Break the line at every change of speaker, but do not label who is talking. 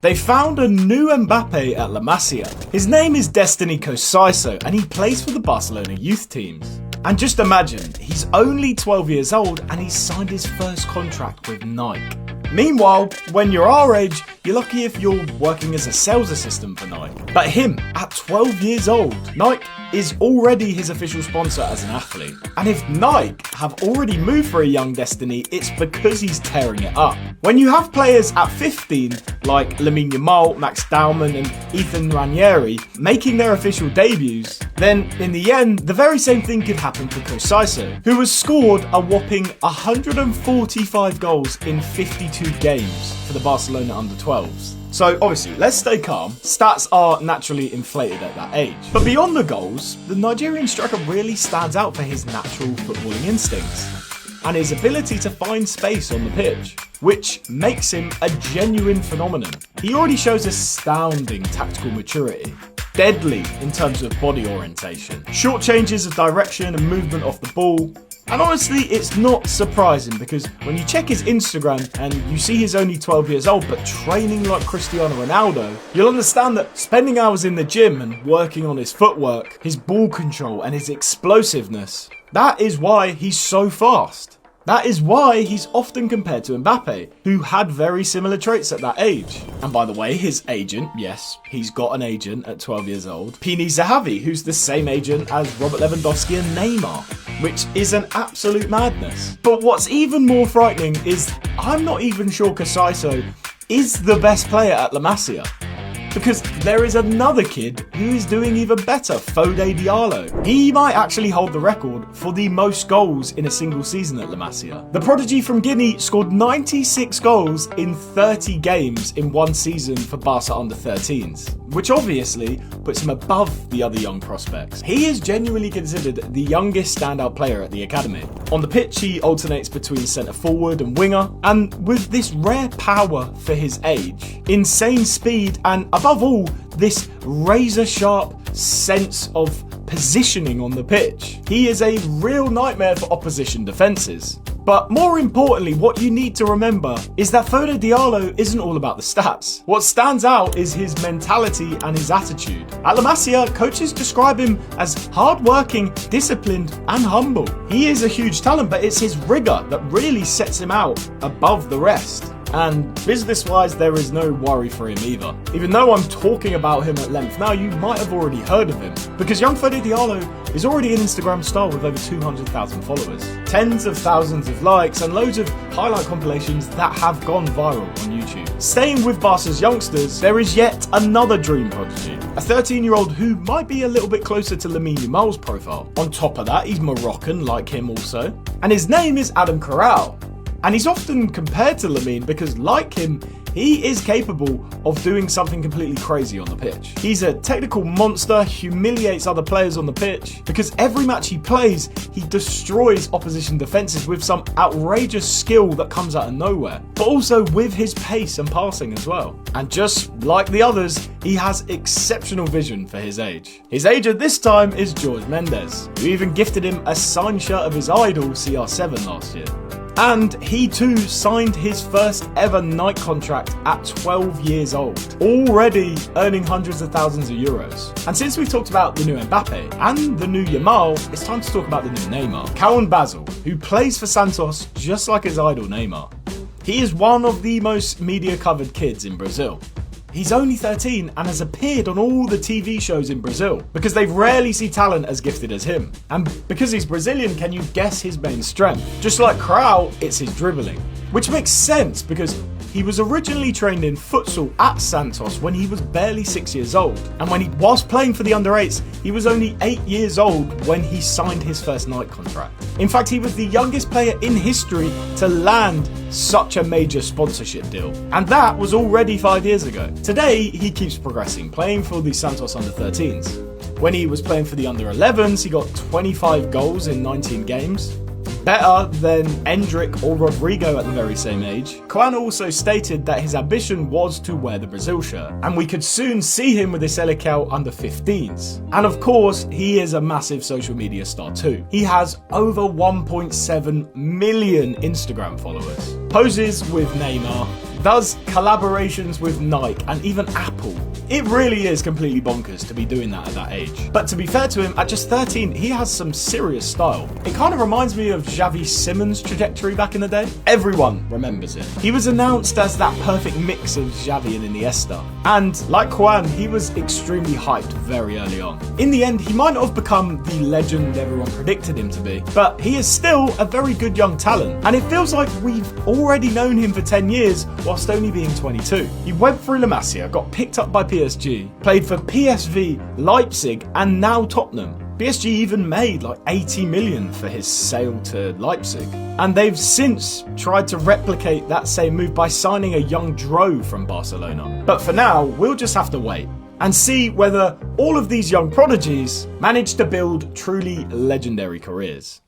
They found a new Mbappé at La Masia. His name is Destiny Cosaiso and he plays for the Barcelona youth teams. And just imagine, he's only 12 years old and he's signed his first contract with Nike. Meanwhile, when you're our age, you're lucky if you're working as a sales assistant for Nike. But him, at 12 years old, Nike is already his official sponsor as an athlete. And if Nike have already moved for a young Destiny, it's because he's tearing it up. When you have players at 15, like Lamine Yamal, Max Dauman and Ethan Ranieri, making their official debuts, then in the end, the very same thing could happen for Cosaiso, who has scored a whopping 145 goals in 52 games for the Barcelona under-12s. So obviously, let's stay calm. Stats are naturally inflated at that age. But beyond the goals, the Nigerian striker really stands out for his natural footballing instincts and his ability to find space on the pitch, which makes him a genuine phenomenon. He already shows astounding tactical maturity, deadly in terms of body orientation, short changes of direction and movement off the ball. And honestly, it's not surprising because when you check his Instagram and you see he's only 12 years old but training like Cristiano Ronaldo, you'll understand that spending hours in the gym and working on his footwork, his ball control and his explosiveness, that is why he's so fast. That is why he's often compared to Mbappé, who had very similar traits at that age. And by the way, his agent, yes, he's got an agent at 12 years old, Pini Zahavi, who's the same agent as Robert Lewandowski and Neymar, which is an absolute madness. But what's even more frightening is I'm not even sure Cosaiso is the best player at La Masia. Because there is another kid who is doing even better, Fode Diallo. He might actually hold the record for the most goals in a single season at La Masia. The prodigy from Guinea scored 96 goals in 30 games in one season for Barca under-13s, which obviously puts him above the other young prospects. He is genuinely considered the youngest standout player at the academy. On the pitch, he alternates between centre forward and winger, and with this rare power for his age, insane speed, and above all, this razor-sharp sense of positioning on the pitch, he is a real nightmare for opposition defences. But more importantly, what you need to remember is that Fode Diallo isn't all about the stats. What stands out is his mentality and his attitude. At La Masia, coaches describe him as hard-working, disciplined and humble. He is a huge talent, but it's his rigour that really sets him out above the rest. And business-wise, there is no worry for him either. Even though I'm talking about him at length now, you might have already heard of him, because young Fode Diallo is already an Instagram star with over 200,000 followers, tens of thousands of likes, and loads of highlight compilations that have gone viral on YouTube. Staying with Barca's youngsters, there is yet another dream prodigy, a 13-year-old who might be a little bit closer to Lamine Yamal's profile. On top of that, he's Moroccan like him also, and his name is Adam Corral. And he's often compared to Lamine because, like him, he is capable of doing something completely crazy on the pitch. He's a technical monster, humiliates other players on the pitch, because every match he plays, he destroys opposition defences with some outrageous skill that comes out of nowhere, but also with his pace and passing as well. And just like the others, he has exceptional vision for his age. His age at this time is George Mendes, who even gifted him a signed shirt of his idol, CR7, last year. And he too signed his first ever Nike contract at 12 years old, already earning hundreds of thousands of euros. And since we've talked about the new Mbappé and the new Yamal, it's time to talk about the new Neymar. Kawan Basil, who plays for Santos just like his idol Neymar. He is one of the most media-covered kids in Brazil. He's only 13 and has appeared on all the TV shows in Brazil because they rarely see talent as gifted as him. And because he's Brazilian, can you guess his main strength? Just like Krau, it's his dribbling. Which makes sense because he was originally trained in futsal at Santos when he was barely 6 years old. And whilst playing for the under-8s, he was only 8 years old when he signed his first Nike contract. In fact, he was the youngest player in history to land such a major sponsorship deal. And that was already 5 years ago. Today, he keeps progressing, playing for the Santos under-13s. When he was playing for the under-11s, he got 25 goals in 19 games. Better than Endrick or Rodrigo at the very same age. Kwan also stated that his ambition was to wear the Brazil shirt, and we could soon see him with the Seleção under-15s. And of course, he is a massive social media star too. He has over 1.7 million Instagram followers. Poses with Neymar, does collaborations with Nike and even Apple. It really is completely bonkers to be doing that at that age. But to be fair to him, at just 13, he has some serious style. It kind of reminds me of Xavi Simons' trajectory back in the day. Everyone remembers it. He was announced as that perfect mix of Xavi and Iniesta. And like Juan, he was extremely hyped very early on. In the end, he might not have become the legend everyone predicted him to be, but he is still a very good young talent. And it feels like we've already known him for 10 years whilst only being 22. He went through La Masia, got picked up by PSG, played for PSV, Leipzig, and now Tottenham. PSG even made like 80 million for his sale to Leipzig. And they've since tried to replicate that same move by signing a young Dro from Barcelona. But for now, we'll just have to wait and see whether all of these young prodigies manage to build truly legendary careers.